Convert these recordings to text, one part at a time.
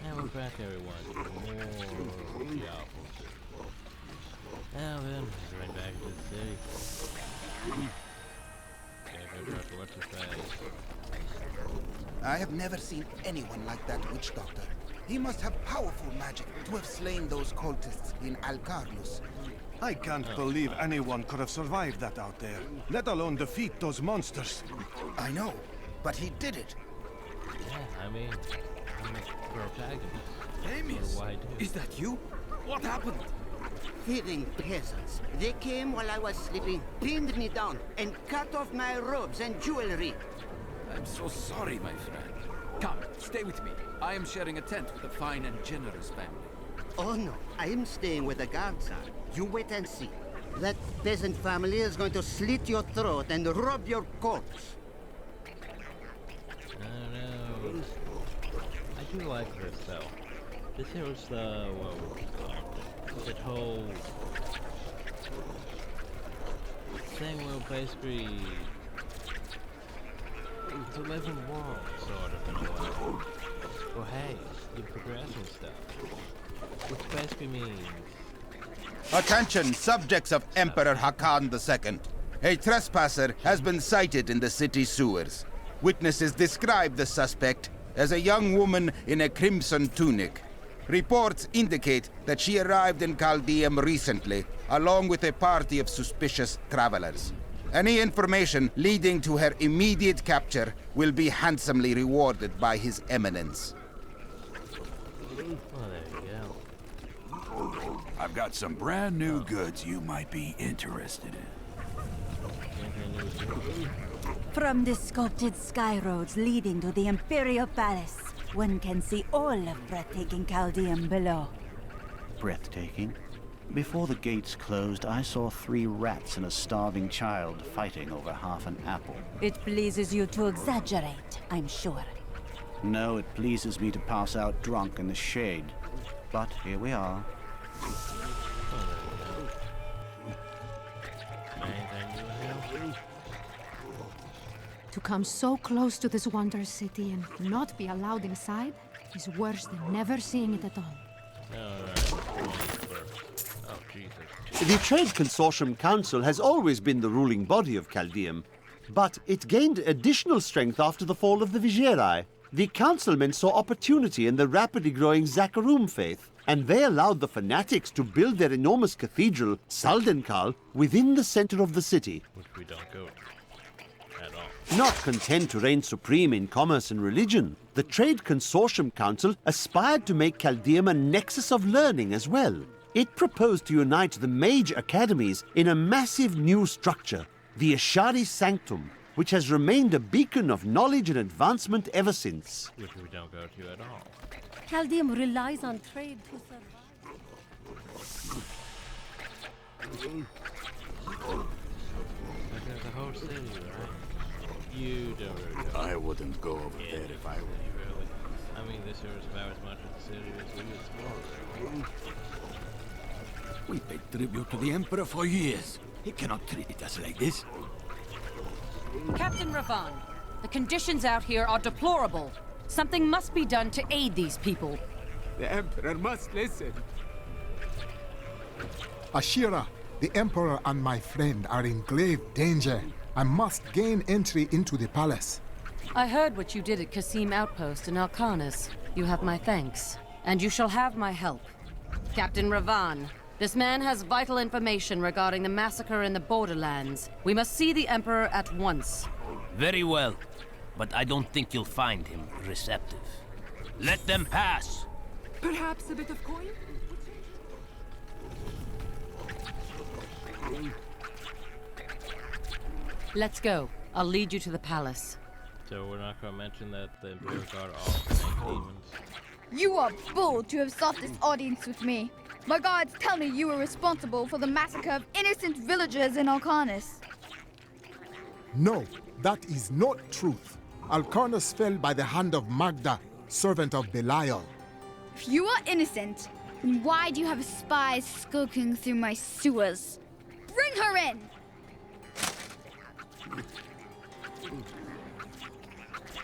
And we're back, everyone. More Diablo. Now then, right back to the city. What's your face? I have never seen anyone like that witch doctor. He must have powerful magic to have slain those cultists in Alcarnus. I can't believe anyone could have survived that out there, let alone defeat those monsters. I know, but he did it. Yeah, I mean, I'm a protagonist. Amos, is that you? What happened? Thieving peasants. They came while I was sleeping, pinned me down, and cut off my robes and jewelry. I'm so sorry, my friend. Come, stay with me. I am sharing a tent with a fine and generous family. Oh no, I am staying where the guards are. You wait and see. That peasant family is going to slit your throat and rob your corpse. I don't know. I do like this though. This here was the that whole thing where basically it's a living world, sort of, in a way. Well, hey, you're progressing stuff, which basically means. Attention, subjects of Emperor Hakan II. A trespasser has been sighted in the city sewers. Witnesses describe the suspect as a young woman in a crimson tunic. Reports indicate that she arrived in CALDEUM recently, along with a party of suspicious travelers. Any information leading to her immediate capture will be handsomely rewarded by His Eminence. Oh, there you go. I've got some brand new goods you might be interested in. From the sculpted sky roads leading to the Imperial Palace, one can see all of breathtaking CALDEUM below. Breathtaking? Before the gates closed, I saw 3 rats and a starving child fighting over half an apple. It pleases you to exaggerate, I'm sure. No, it pleases me to pass out drunk in the shade. But here we are. To come so close to this wonder city and not be allowed inside is worse than never seeing it at all. Oh, Jesus. The Trade Consortium Council has always been the ruling body of CALDEUM, but it gained additional strength after the fall of the Vigerai. The councilmen saw opportunity in the rapidly growing Zakharum faith, and they allowed the fanatics to build their enormous cathedral, Saldenkal, within the center of the city. Which we don't go to at all. Not content to reign supreme in commerce and religion, the Trade Consortium Council aspired to make CALDEUM a nexus of learning as well. It proposed to unite the mage academies in a massive new structure, the Ashari Sanctum, which has remained a beacon of knowledge and advancement ever since. Which we don't go to at all. CALDEUM relies on trade to survive. There's a whole city, right? You don't really go. I wouldn't go over there if I were you. Really. I mean, this here is about as much of the city as we explored. We paid tribute to the Emperor for years. He cannot treat us like this. Captain Ravan, the conditions out here are deplorable. Something must be done to aid these people. The Emperor must listen. Ashira, the Emperor and my friend are in grave danger. I must gain entry into the palace. I heard what you did at Qasim Outpost in Alcarnus. You have my thanks, and you shall have my help. Captain Ravan, this man has vital information regarding the massacre in the borderlands. We must see the Emperor at once. Very well, but I don't think you'll find him receptive. Let them pass! Perhaps a bit of coin? Let's go. I'll lead you to the palace. So we're not going to mention that the Imperial Guard all snake demons. You are bold to have sought this audience with me. My guards tell me you were responsible for the massacre of innocent villagers in Alcarnus. No, that is not truth. Alcarnus fell by the hand of Magda, servant of Belial. If you are innocent, then why do you have spies skulking through my sewers? Bring her in!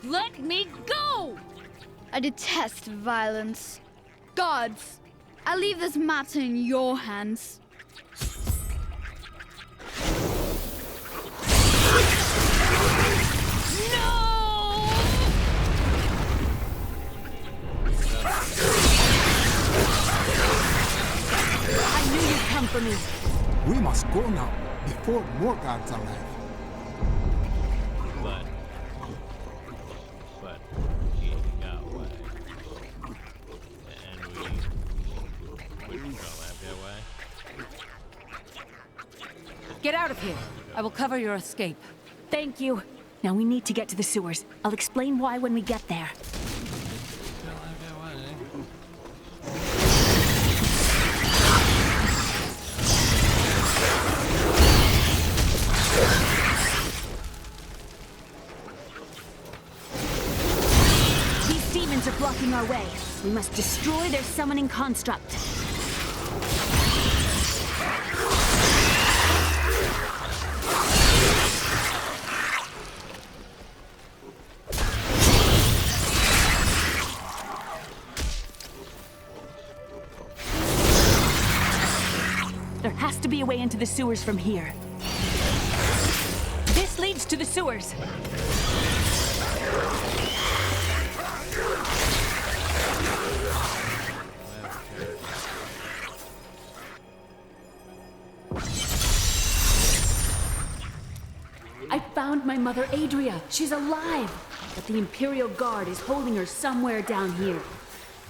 Let me go! I detest violence. Guards, I leave this matter in your hands. I knew you'd come for me. We must go now, before more guards arrive. But he got away. And we control that way. Get out of here. I will cover your escape. Thank you. Now we need to get to the sewers. I'll explain why when we get there. These demons are blocking our way. We must destroy their summoning construct. There has to be a way into the sewers from here. This leads to the sewers. I found my mother, Adria. She's alive. But the Imperial Guard is holding her somewhere down here.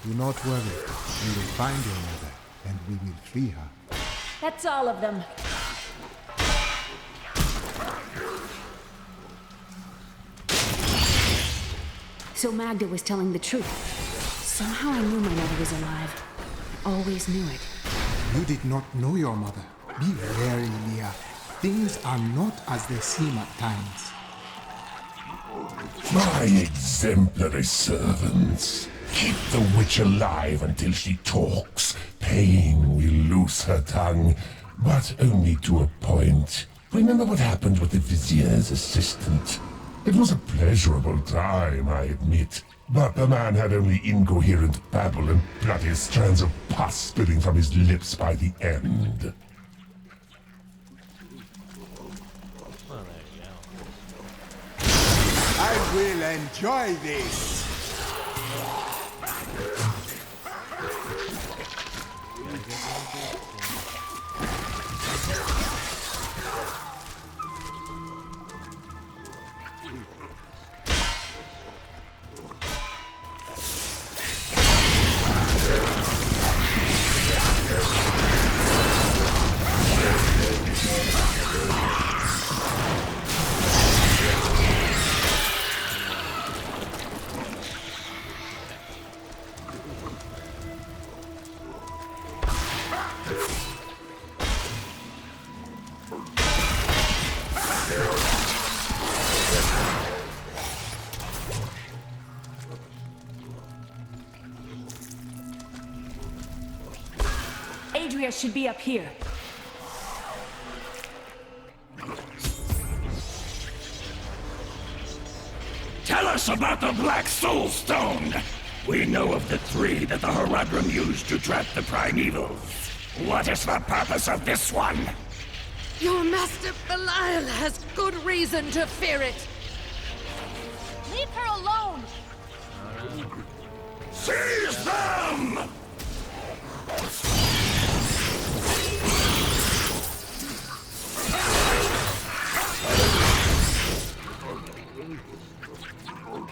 Do not worry. We will find your mother, and we will free her. That's all of them. So Magda was telling the truth. Somehow I knew my mother was alive. I always knew it. You did not know your mother. Be wary, Leah. Things are not as they seem at times. My exemplary servants. Keep the witch alive until she talks. Pain will loose her tongue, but only to a point. Remember what happened with the vizier's assistant? It was a pleasurable time, I admit. But the man had only incoherent babble and bloody strands of pus spilling from his lips by the end. Well, there you go. I will enjoy this. Adria should be up here. Tell us about the Black Soul Stone! We know of the three that the Horadrim used to trap the Primevals. What is the purpose of this one? Your master Belial has good reason to fear it. Leave her alone! Seize them!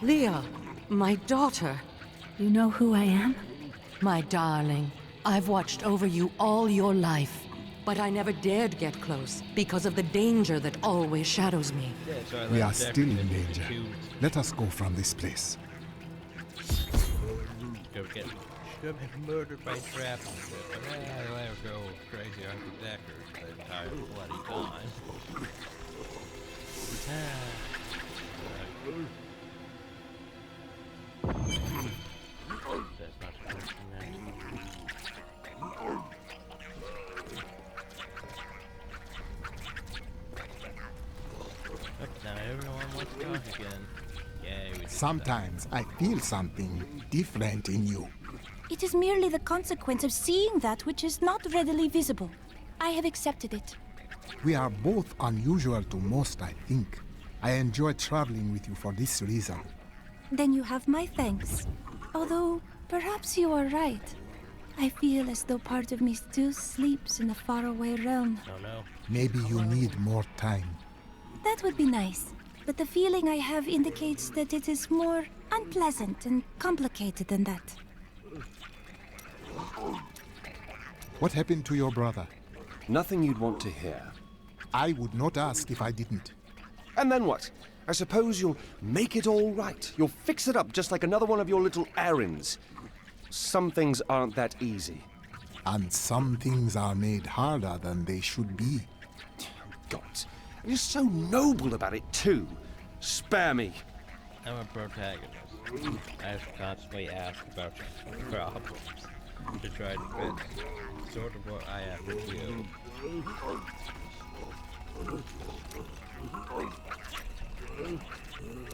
Leah, my daughter. You know who I am? My darling, I've watched over you all your life. But I never dared get close because of the danger that always shadows me. We are still in danger. Let us go from this place. Go get murdered by traps. Let go crazy Uncle Decker the entire bloody time. That's not the question next. Now everyone wants to talk again. Yay, we did. Sometimes I feel something different in you. It is merely the consequence of seeing that which is not readily visible. I have accepted it. We are both unusual to most, I think. I enjoy traveling with you for this reason. Then you have my thanks. Although, perhaps you are right. I feel as though part of me still sleeps in a faraway realm. Oh no. Maybe you need more time. That would be nice. But the feeling I have indicates that it is more unpleasant and complicated than that. What happened to your brother? Nothing you'd want to hear. I would not ask if I didn't. And then what? I suppose you'll make it all right. You'll fix it up just like another one of your little errands. Some things aren't that easy. And some things are made harder than they should be. God, you're so noble about it too. Spare me. I'm a protagonist. I have to constantly ask about problems to try to fix. Sort of what I have to do.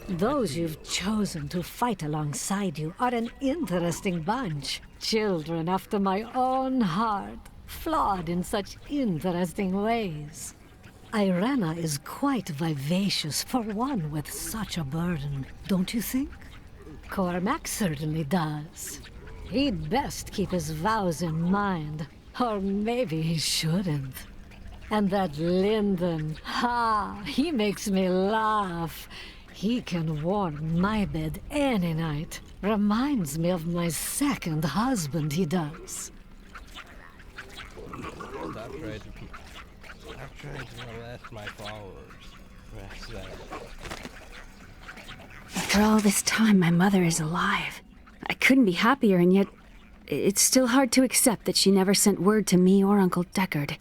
Those you've chosen to fight alongside you are an interesting bunch. Children after my own heart, flawed in such interesting ways. Irena is quite vivacious for one with such a burden, don't you think? Cormac certainly does. He'd best keep his vows in mind, or maybe he shouldn't. And that Lyndon, he makes me laugh. He can warm my bed any night. Reminds me of my second husband, he does. Stop trying to molest my followers. That's that. After all this time, my mother is alive. I couldn't be happier, and yet it's still hard to accept that she never sent word to me or Uncle Deckard.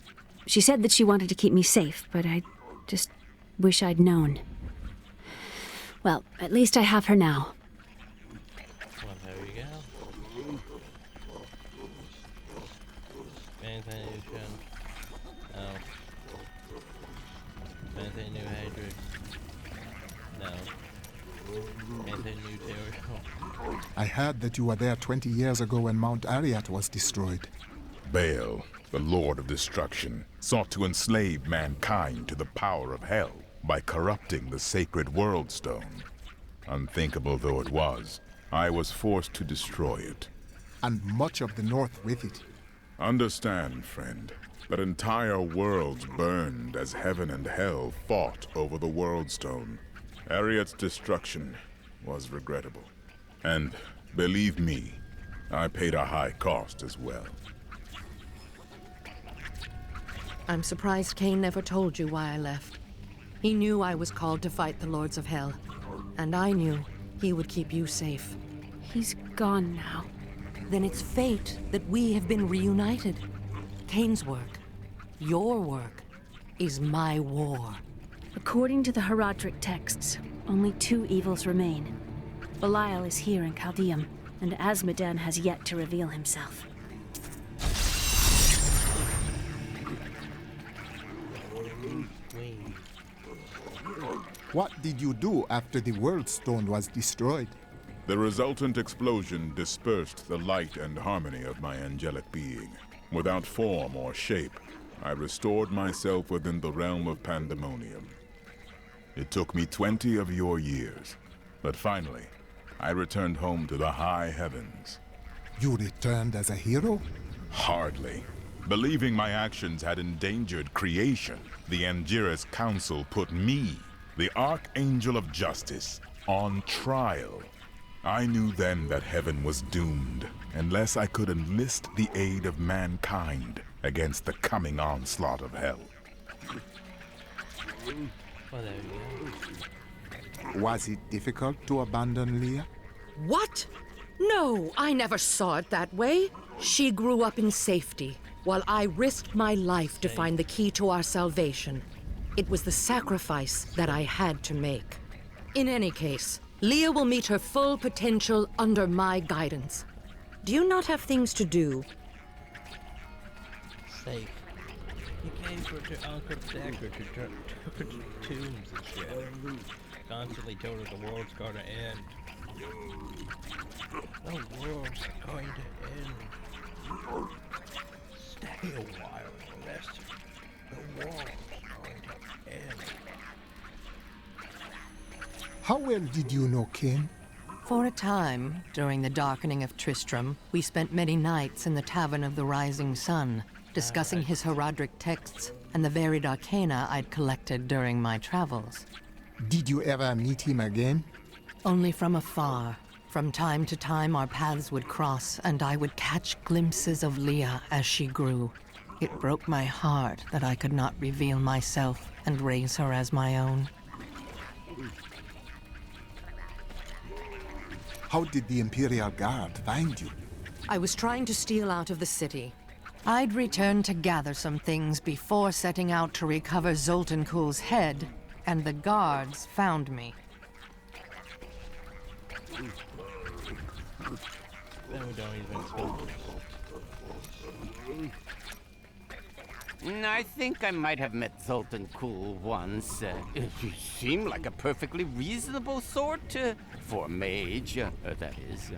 She said that she wanted to keep me safe, but I just wish I'd known. Well, at least I have her now. Well, there you go. Anything new, Chen? No. Anything new, Hadrian? No. Anything new, Terry? I heard that you were there 20 years ago when Mount Ariat was destroyed. Baal, the Lord of Destruction, sought to enslave mankind to the power of hell by corrupting the sacred World Stone. Unthinkable though it was, I was forced to destroy it. And much of the North with it. Understand, friend, that entire worlds burned as heaven and hell fought over the World Stone. Ariat's destruction was regrettable. And, believe me, I paid a high cost as well. I'm surprised Cain never told you why I left. He knew I was called to fight the Lords of Hell, and I knew he would keep you safe. He's gone now. Then it's fate that we have been reunited. Cain's work, your work, is my war. According to the Herodric texts, only two evils remain. Belial is here in CALDEUM, and Azmodan has yet to reveal himself. What did you do after the World Stone was destroyed? The resultant explosion dispersed the light and harmony of my angelic being. Without form or shape, I restored myself within the realm of pandemonium. It took me 20 of your years, but finally, I returned home to the high heavens. You returned as a hero? Hardly. Believing my actions had endangered creation, the Angiras Council put me, the Archangel of Justice, on trial. I knew then that heaven was doomed, unless I could enlist the aid of mankind against the coming onslaught of hell. Well, there you go. Was it difficult to abandon Leah? What? No, I never saw it that way. She grew up in safety, while I risked my life to find the key to our salvation. It was the sacrifice that I had to make. In any case, Leah will meet her full potential under my guidance. Do you not have things to do? Safe. You came for Uncle Deckard to took her to tombs and shit. Constantly told her the world's gonna end. The world's going to end. Stay a while, Lester. The world's going to end. How well did you know Cain? For a time, during the darkening of Tristram, we spent many nights in the Tavern of the Rising Sun, discussing his heraldic texts and the varied arcana I'd collected during my travels. Did you ever meet him again? Only from afar. From time to time, our paths would cross, and I would catch glimpses of Leah as she grew. It broke my heart that I could not reveal myself and raise her as my own. How did the Imperial Guard find you? I was trying to steal out of the city. I'd returned to gather some things before setting out to recover Zoltan Kuhl's head, and the guards found me. Then we don't even spell I think I might have met Zoltan Kuhl once. He seemed like a perfectly reasonable sort, for a mage, that is.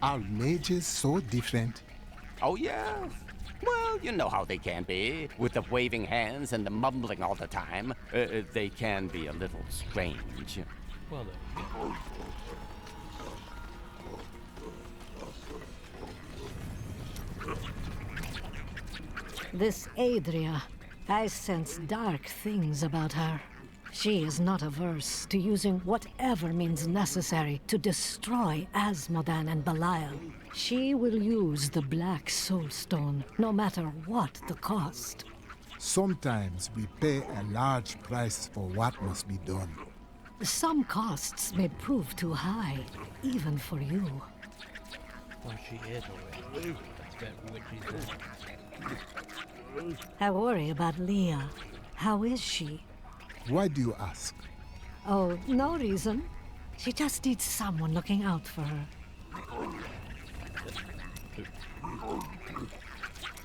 Are mages so different? Oh, yes. Well, you know how they can be. With the waving hands and the mumbling all the time. They can be a little strange. Well, then. This Adria, I sense dark things about her. She is not averse to using whatever means necessary to destroy Asmodan and Belial. She will use the Black Soulstone, no matter what the cost. Sometimes we pay a large price for what must be done. Some costs may prove too high, even for you. Well, she is already. That's about what she's in. I worry about Leah. How is she? Why do you ask? Oh, no reason. She just needs someone looking out for her.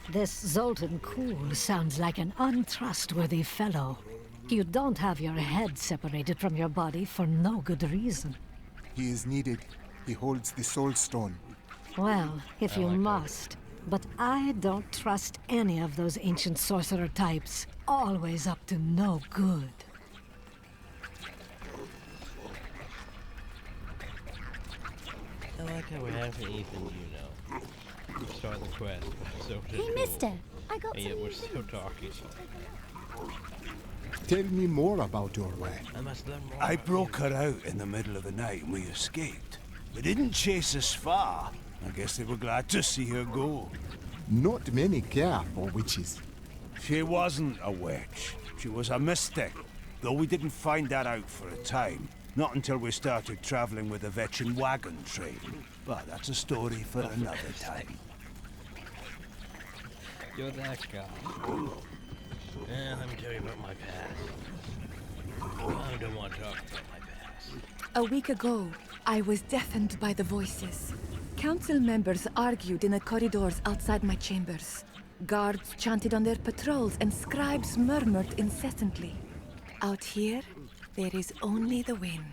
This Zoltan Kuhl sounds like an untrustworthy fellow. You don't have your head separated from your body for no good reason. He is needed. He holds the Soul Stone. Well, if you must. But I don't trust any of those ancient sorcerer types. Always up to no good. I like how we haven't even, start the quest. So Hey, mister, I got and yet some we're new still things. talking. Tell me more about your way. I must learn more. I broke her out in the middle of the night and we escaped. They didn't chase us far. I guess they were glad to see her go. Not many care for witches. She wasn't a witch. She was a mystic. Though we didn't find that out for a time. Not until we started traveling with the veteran wagon train. But that's a story for another time. You're that guy. Yeah, let me tell you about my past. I don't want to talk about my past. A week ago, I was deafened by the voices. Council members argued in the corridors outside my chambers. Guards chanted on their patrols and scribes murmured incessantly. Out here, there is only the wind.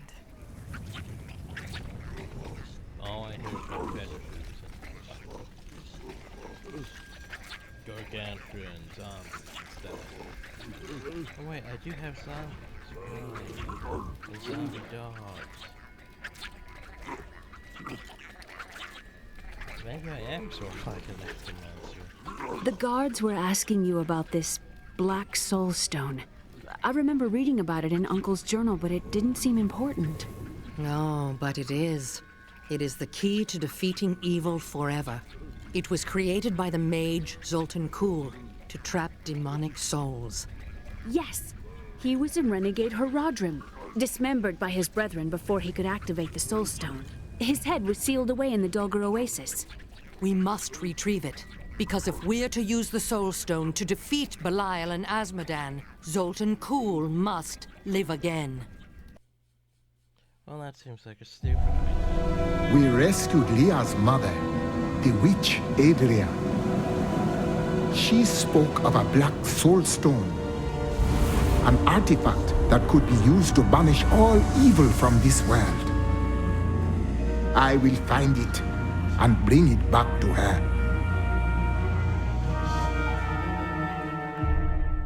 All I hear is my feathers. Gargantuan zombies and stuff. Oh wait, I do have zombies. Oh, the zombie dogs. Maybe I am sort of like an necromancer. The guards were asking you about this Black Soulstone. I remember reading about it in Uncle's journal, but it didn't seem important. No, but it is. It is the key to defeating evil forever. It was created by the mage Zoltan Kuhl to trap demonic souls. Yes, he was a renegade Haradrim, dismembered by his brethren before he could activate the Soulstone. His head was sealed away in the DAHLGUR Oasis. We must retrieve it, because if we're to use the Soulstone to defeat Belial and Asmodan, Zoltan Kuhl must live again. Well, that seems like a stupid idea. We rescued Leah's mother, the witch Adria. She spoke of a black soul stone, an artifact that could be used to banish all evil from this world. I will find it and bring it back to her.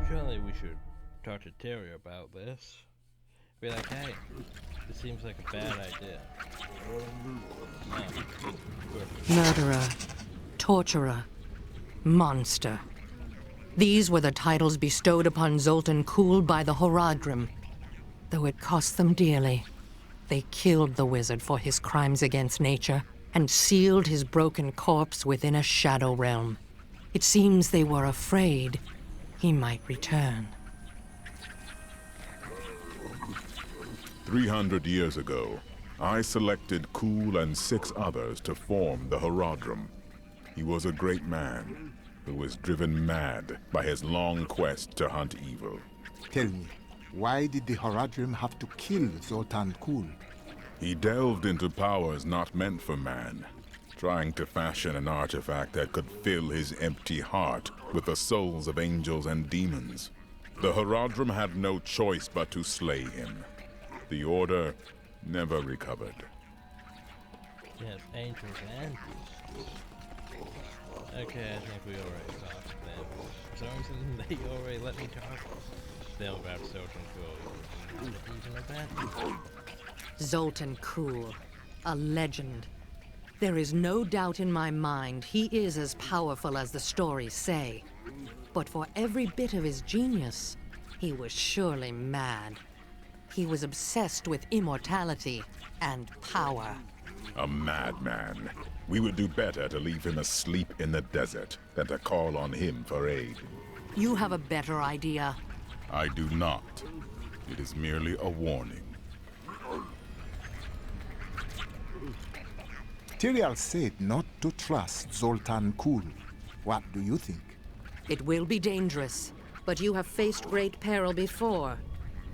Surely we should talk to Terry about this. Be like, hey, this seems like a bad idea. Murderer, torturer, monster. These were the titles bestowed upon Zoltan Kuhl by the Horadrim. Though it cost them dearly, they killed the wizard for his crimes against nature and sealed his broken corpse within a shadow realm. It seems they were afraid he might return. 300 years ago, I selected Kuhl and 6 others to form the Horadrim. He was a great man who was driven mad by his long quest to hunt evil. Tell me, why did the Horadrim have to kill Zoltan Kuhl? He delved into powers not meant for man, trying to fashion an artifact that could fill his empty heart with the souls of angels and demons. The Horadrim had no choice but to slay him. The Order never recovered. Yes, angels and demons. Okay, I think we already talked to them. For some reason, they already let me talk to them about Zoltan Kuhl. Even like that. Zoltan Kuhl, a legend. There is no doubt in my mind he is as powerful as the stories say. But for every bit of his genius, he was surely mad. He was obsessed with immortality and power. A madman. We would do better to leave him asleep in the desert than to call on him for aid. You have a better idea. I do not. It is merely a warning. Tyrael said not to trust Zoltan Kuhl. What do you think? It will be dangerous, but you have faced great peril before.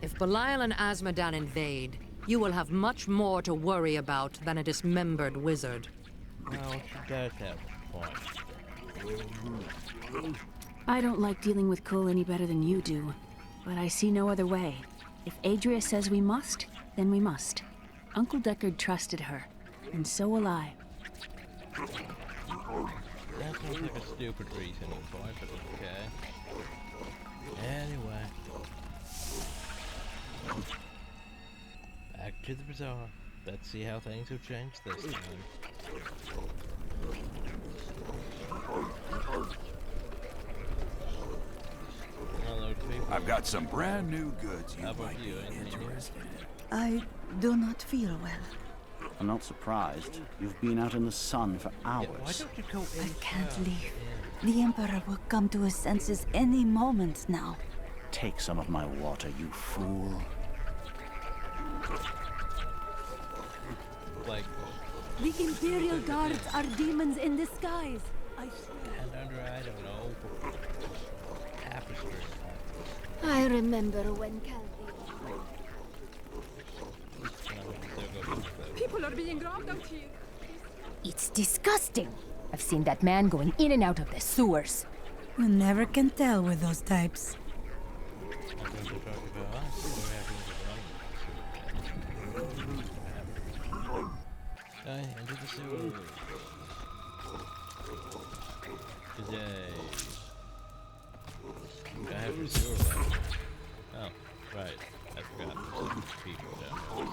If Belial and Azmodan invade, you will have much more to worry about than a dismembered wizard. Well, she does have a point. I don't like dealing with Kuhl any better than you do, but I see no other way. If Adria says we must, then we must. Uncle Deckard trusted her, and so will I. That sounds like a stupid reasoning point, but okay. Anyway. Back to the bazaar. Let's see how things have changed this time. I've got some brand new goods you How about might you? be interested in. I do not feel well. I'm not surprised. You've been out in the sun for hours. Why don't you go in? I can't leave. The Emperor will come to his senses any moment now. Take some of my water, you fool. Like, The Imperial Guards are demons in disguise. and under, I don't know, tapestry. I remember when People are being robbed out here. It's disgusting. I've seen that man going in and out of the sewers. You never can tell with those types. Into the sewer. Today. I have your sewer left. Oh, right. I forgot there's some people down there.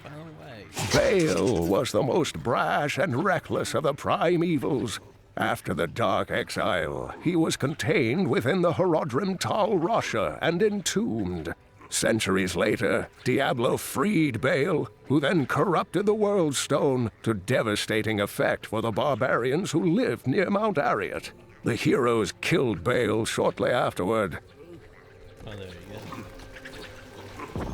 By the way. Bale was the most brash and reckless of the primevals. After the Dark Exile, he was contained within the Horadrim Tal Rasha and entombed. Centuries later, Diablo freed Bale, who then corrupted the World Stone to devastating effect for the barbarians who lived near Mount Ariat. The heroes killed Bale shortly afterward. Oh, there you go.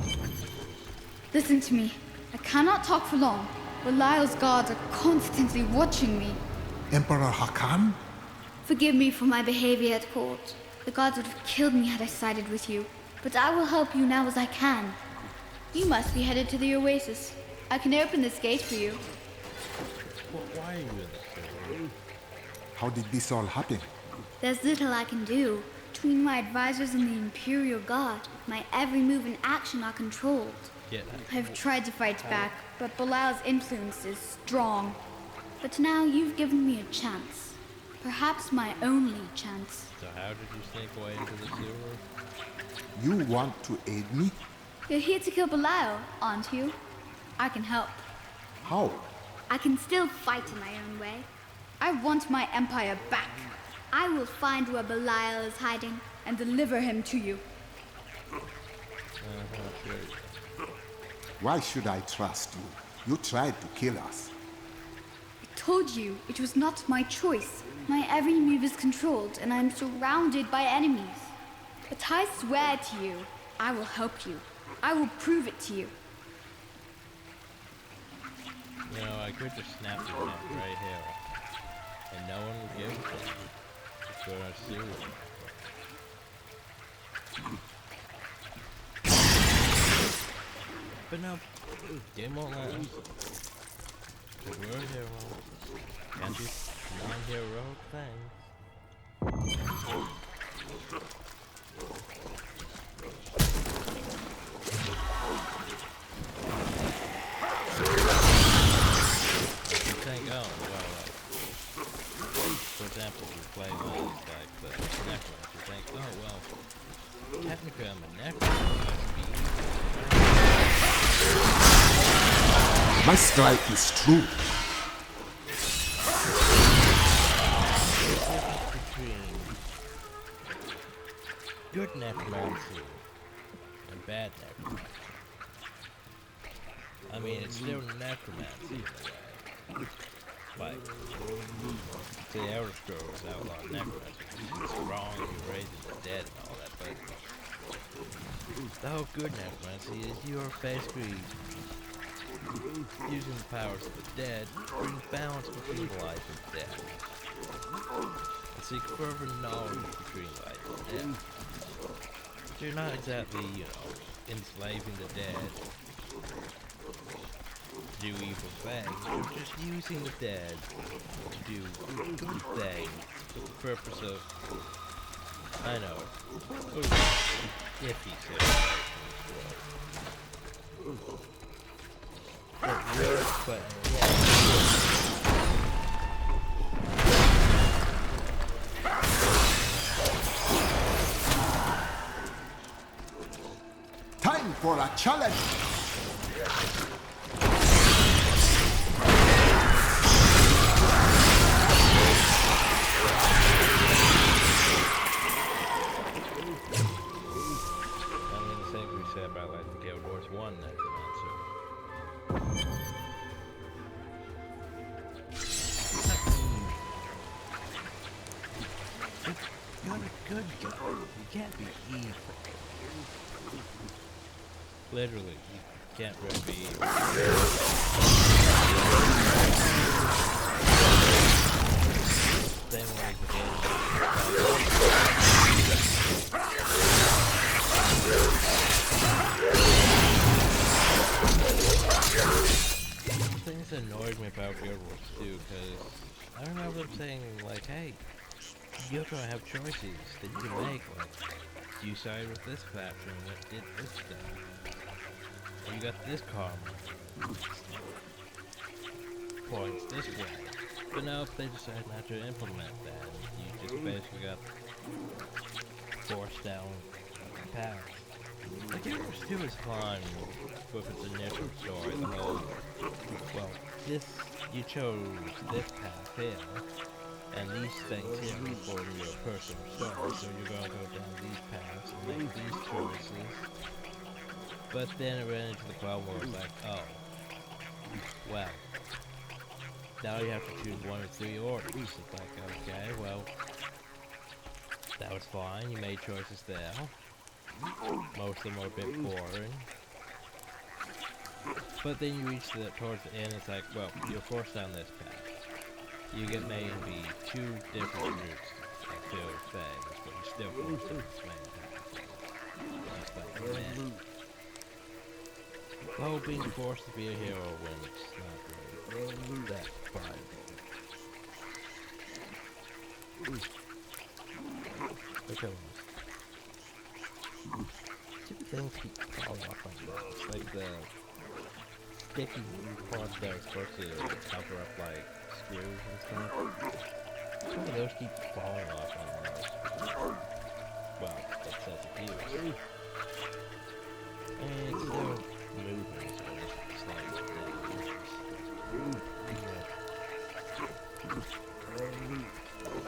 Listen to me. I cannot talk for long. Belial's guards are constantly watching me. Emperor Hakan? Forgive me for my behavior at court. The gods would have killed me had I sided with you. But I will help you now as I can. You must be headed to the Oasis. I can open this gate for you. Why are you in the sewer? How did this all happen? There's little I can do. Between my advisors and the Imperial Guard, my every move and action are controlled. Yeah. I've tried to fight back, but Belial's influence is strong. But now you've given me a chance. Perhaps my only chance. So how did you sneak away into the sewer? You want to aid me? You're here to kill Belial, aren't you? I can help. How? I can still fight in my own way. I want my empire back. I will find where Belial is hiding and deliver him to you. Sure. Why should I trust you? You tried to kill us. I told you it was not my choice. My every move is controlled and I'm surrounded by enemies. But I swear to you, I will help you. I will prove it to you. You know, I could just snap your neck right here. And no one would give a shit. It's what I see. But no, game won't let us. Cause we're heroes. Can't do non-heroic things. You think, oh, well, for example, you play like the necklace, you think, oh, well, technically I'm a necklace. My strike is true. Between good necromancy and bad necromancy. I mean, it's still necromancy in a way. Like, the Elder Scrolls outlaw necromancy. It's wrong, you're raising the dead and all that, but the whole good necromancy is you're basically using the powers of the dead to bring balance between life and death. And seek further knowledge between life and death. So you're not exactly, you know, enslaving the dead to do evil things. You're just using the dead to do good things for the purpose of, I know, iffy stuff. But Time for a challenge! about like the Guild Wars 1 necromancer. You're a good guy. You can't be evil. Literally, you can't really be evil. Same way as the game. Things annoyed me about Guild Wars 2 because I remember them saying like, hey, you're gonna have choices that you can make, like, you side with this faction that did this stuff, and you got this karma points this way, but now if they decide not to implement that, you just basically got forced down paths. Like, Guild Wars 2 is fine with its initial story, the whole, well, this, you chose this path here, and these things here report in your personal story, so you're gonna go down these paths and make these choices. But then it ran into the problem where it's like, oh, well, now you have to choose one of 3 orders. It's like, okay, well, that was fine, you made choices there. Most of them are a bit boring. But then you reach towards the end, it's like, well, you're forced down this path. You get maybe 2 different routes to kill things, but you're still forced down this main path. Just like, man. The whole being forced to be a hero when it's not really that fun. Okay, things keep falling off my mouse. Like the sticky part that was supposed to cover up like screws and stuff. Some of those keep falling off my mouse. Well, it says a few. And it's still moving, so it's like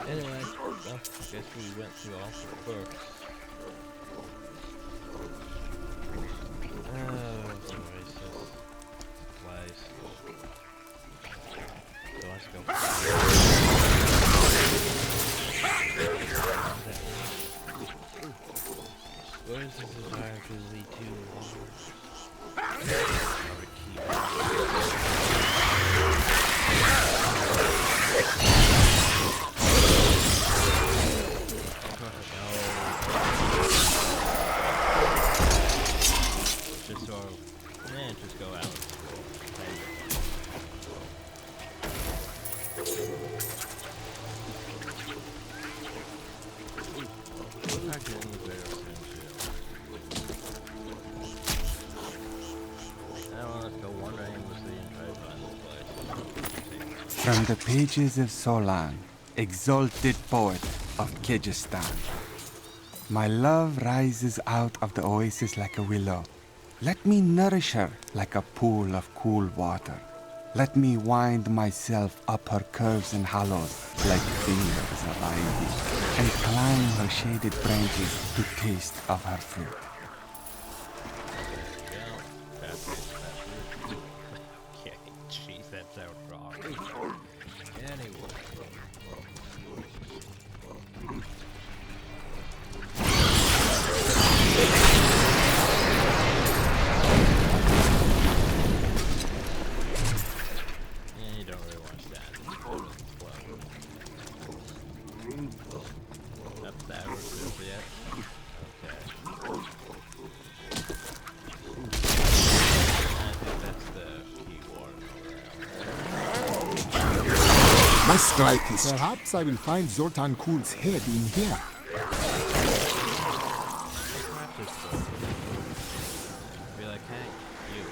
anyway, well, I guess we went through all the books. Oasis. Place. So let's go. Where's the desire to lead to just go out. From the pages of Solan, exalted poet of Kyrgyzstan, my love rises out of the oasis like a willow. Let me nourish her like a pool of cool water. Let me wind myself up her curves and hollows like fingers of ivy, and climb her shaded branches to taste of her fruit. Okay, jeez, that sounds wrong. Anyway. Perhaps I will find Zoltan Kul's head in here. Be like, hey, you.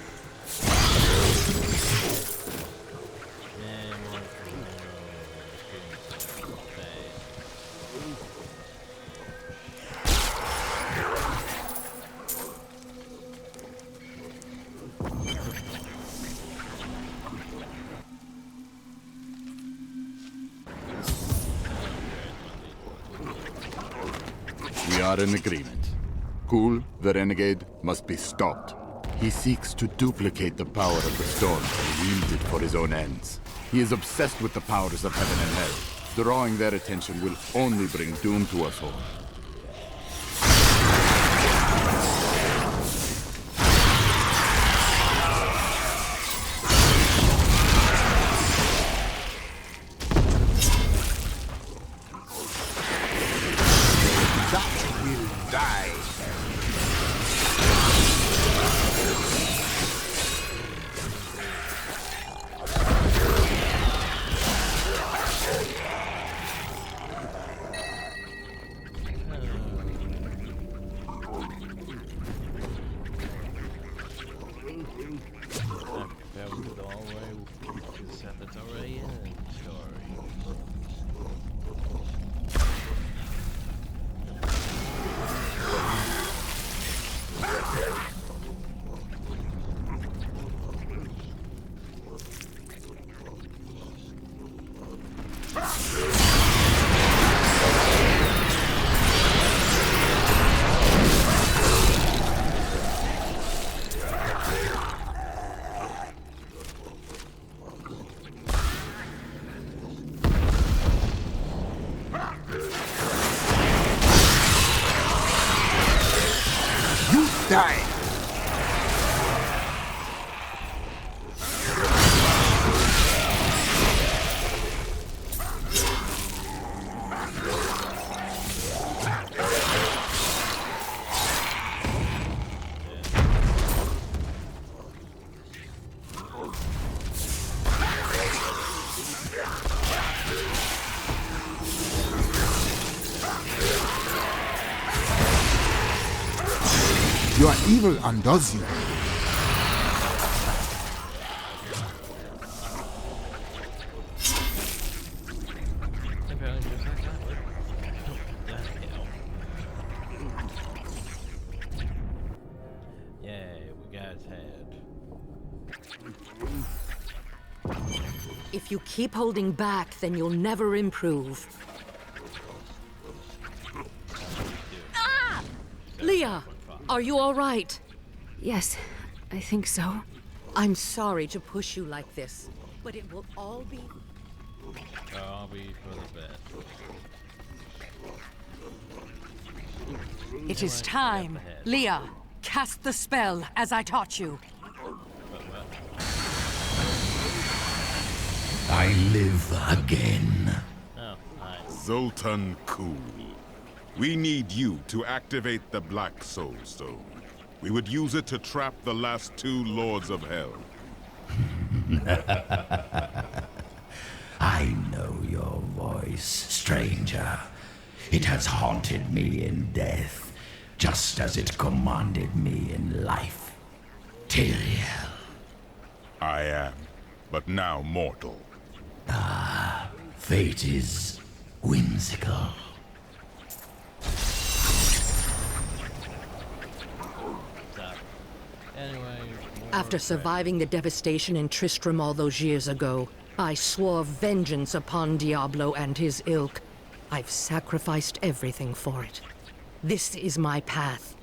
We are in agreement. Kul, the renegade, must be stopped. He seeks to duplicate the power of the storm and wield it for his own ends. He is obsessed with the powers of heaven and hell. Drawing their attention will only bring doom to us all. Your evil undoes you. Yay, we got his head. If you keep holding back, then you'll never improve. Ah! Leah, are you all right? Yes, I think so. I'm sorry to push you like this, but it will all be... I'll be for the best. It is time. Leah, cast the spell as I taught you. I live again. Oh, nice. Zoltan Kuhl. We need you to activate the Black Soul Stone. We would use it to trap the last two Lords of Hell. I know your voice, stranger. It has haunted me in death, just as it commanded me in life. Tyrael. I am, but now mortal. Ah, fate is whimsical. After surviving the devastation in Tristram all those years ago, I swore vengeance upon Diablo and his ilk. I've sacrificed everything for it. This is my path,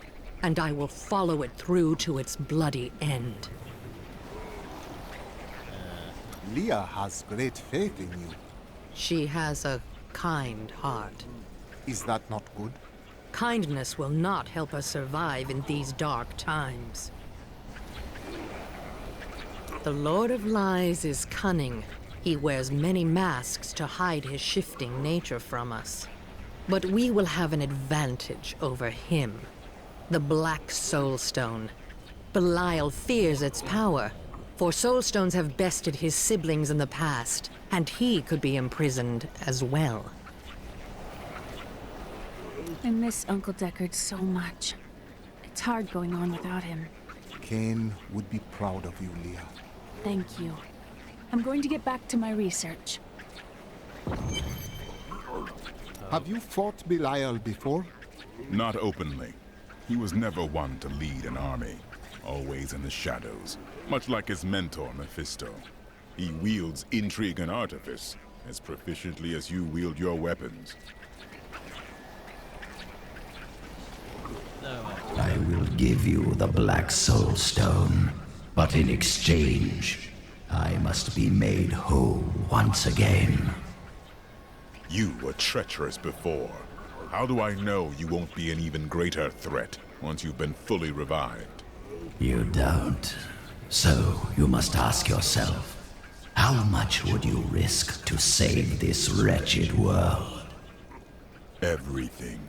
and I will follow it through to its bloody end. Leah has great faith in you. She has a kind heart. Is that not good? Kindness will not help us survive in these dark times. The Lord of Lies is cunning. He wears many masks to hide his shifting nature from us. But we will have an advantage over him. The Black Soul Stone. Belial fears its power, for Soul Stones have bested his siblings in the past, and he could be imprisoned as well. I miss Uncle Deckard so much. It's hard going on without him. Cain would be proud of you, Leah. Thank you. I'm going to get back to my research. Have you fought Belial before? Not openly. He was never one to lead an army. Always in the shadows, much like his mentor, Mephisto. He wields intrigue and artifice as proficiently as you wield your weapons. I will give you the Black Soul Stone, but in exchange, I must be made whole once again. You were treacherous before. How do I know you won't be an even greater threat once you've been fully revived? You don't. So you must ask yourself, how much would you risk to save this wretched world? Everything.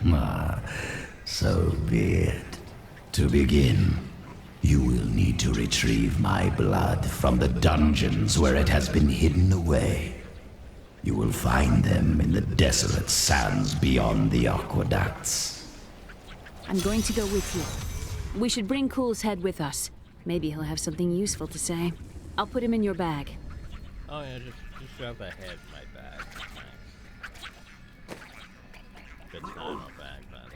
Ah, so be it. To begin, you will need to retrieve my blood from the dungeons where it has been hidden away. You will find them in the desolate sands beyond the aqueducts. I'm going to go with you. We should bring Cool's head with us. Maybe he'll have something useful to say. I'll put him in your bag. Oh yeah, just drop a head in my bag. Nice. Good time on bag, by the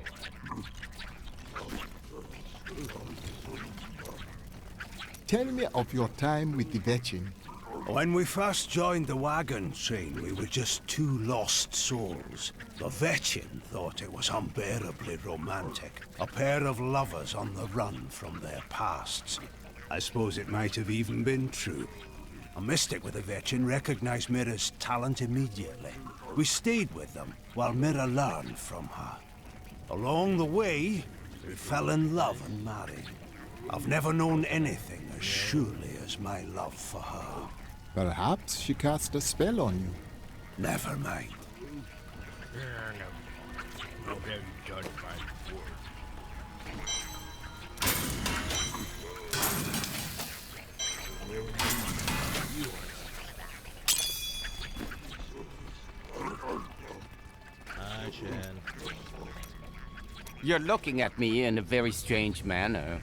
way. Tell me of your time with the Vetchin. When we first joined the wagon train, we were just two lost souls. The Vetchin thought it was unbearably romantic. A pair of lovers on the run from their pasts. I suppose it might have even been true. A mystic with the Vetchin recognized Mira's talent immediately. We stayed with them while Mira learned from her. Along the way, we fell in love and married. I've never known anything as surely as my love for her. Perhaps she cast a spell on you. Never mind. Hi, Chen. You're looking at me in a very strange manner.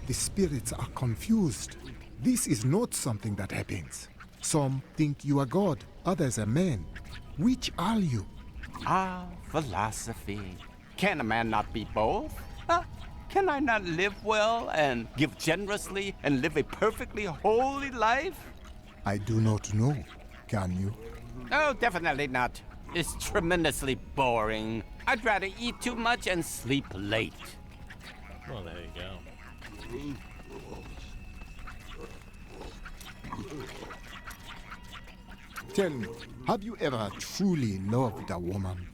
The spirits are confused. This is not something that happens. Some think you are God, others are men. Which are you? Ah, philosophy. Can a man not be both? Huh? Can I not live well and give generously and live a perfectly holy life? I do not know. Can you? Oh, definitely not. It's tremendously boring. I'd rather eat too much and sleep late. Well, there you go. Tell me, have you ever truly loved a woman?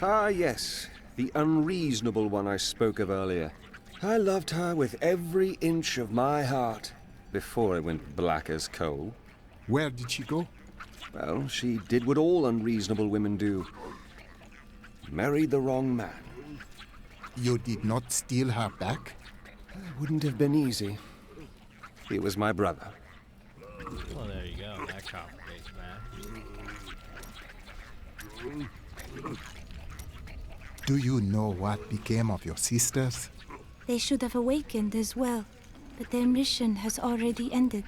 Ah, yes. The unreasonable one I spoke of earlier. I loved her with every inch of my heart before it went black as coal. Where did she go? Well, she did what all unreasonable women do. Married the wrong man. You did not steal her back? It wouldn't have been easy. He was my brother. Well, there you go. That complicates matters. Do you know what became of your sisters? They should have awakened as well, but their mission has already ended.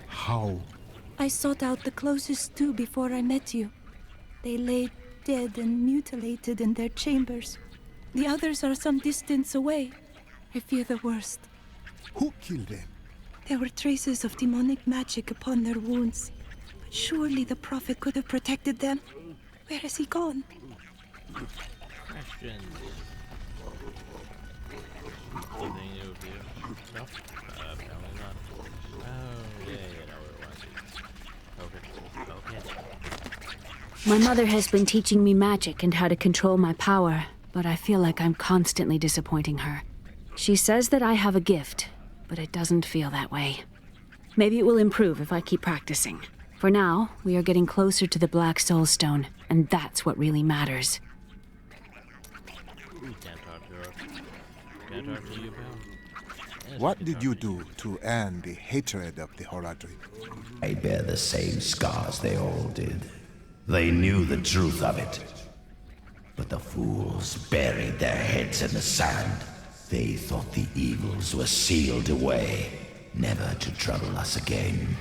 How? I sought out the closest two before I met you. They lay dead and mutilated in their chambers. The others are some distance away. I fear the worst. Who killed them? There were traces of demonic magic upon their wounds. But surely the prophet could have protected them. Where has he gone? Questions. Anything new with you? No? Apparently not. Oh, yeah, no, it was. Okay. My mother has been teaching me magic and how to control my power, but I feel like I'm constantly disappointing her. She says that I have a gift, but it doesn't feel that way. Maybe it will improve if I keep practicing. For now, we are getting closer to the Black Soul Stone, and that's what really matters. Can't talk to her. Can't talk to you, pal. Yes, What did you do to earn the hatred of the Horadrim? I bear the same scars they all did. They knew the truth of it. But the fools buried their heads in the sand. They thought the evils were sealed away, never to trouble us again.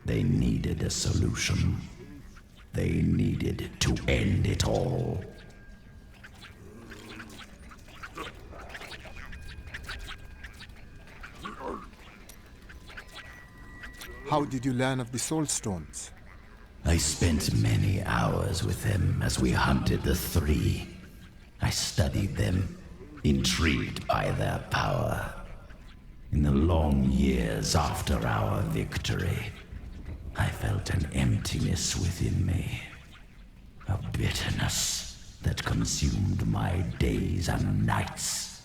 They needed a solution. They needed to end it all. How did you learn of the Soul Stones? I spent many hours with them as we hunted the three. I studied them, intrigued by their power. In the long years after our victory, I felt an emptiness within me. A bitterness that consumed my days and nights.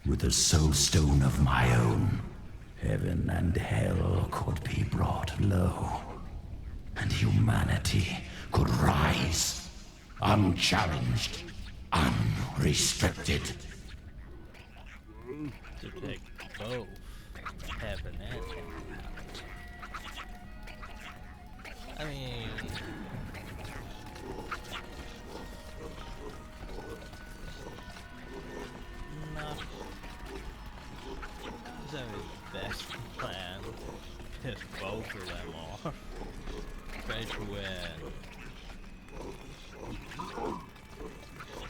With a soul stone of my own, heaven and hell could be brought low. And humanity could rise, unchallenged, unrestricted. To take both heaven and hell. I mean, not exactly the best plan. Piss both of them off. Especially when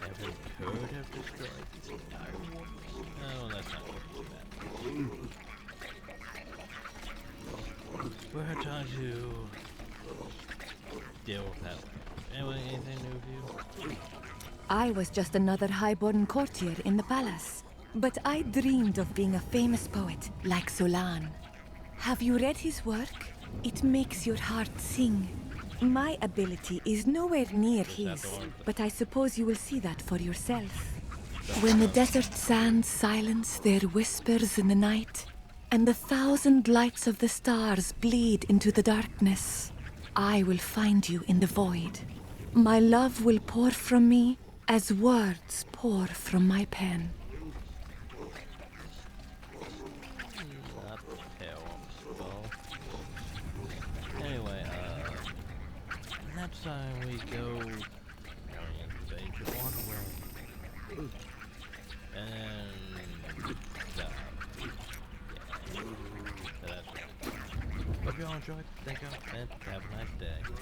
heaven could have destroyed this entire world. No, that's not what it's We're trying to deal with that. Anything new with you? I was just another highborn courtier in the palace. But I dreamed of being a famous poet like Solan. Have you read his work? It makes your heart sing. My ability is nowhere near his, but I suppose you will see that for yourself. When the desert sands silence their whispers in the night, and the 1,000 lights of the stars bleed into the darkness, I will find you in the void. My love will pour from me as words pour from my pen. Anyway, next time we go into the Ancient Waterway. And stop. Yeah. So that's it. Hope you all enjoyed. Thank you, and have a nice day.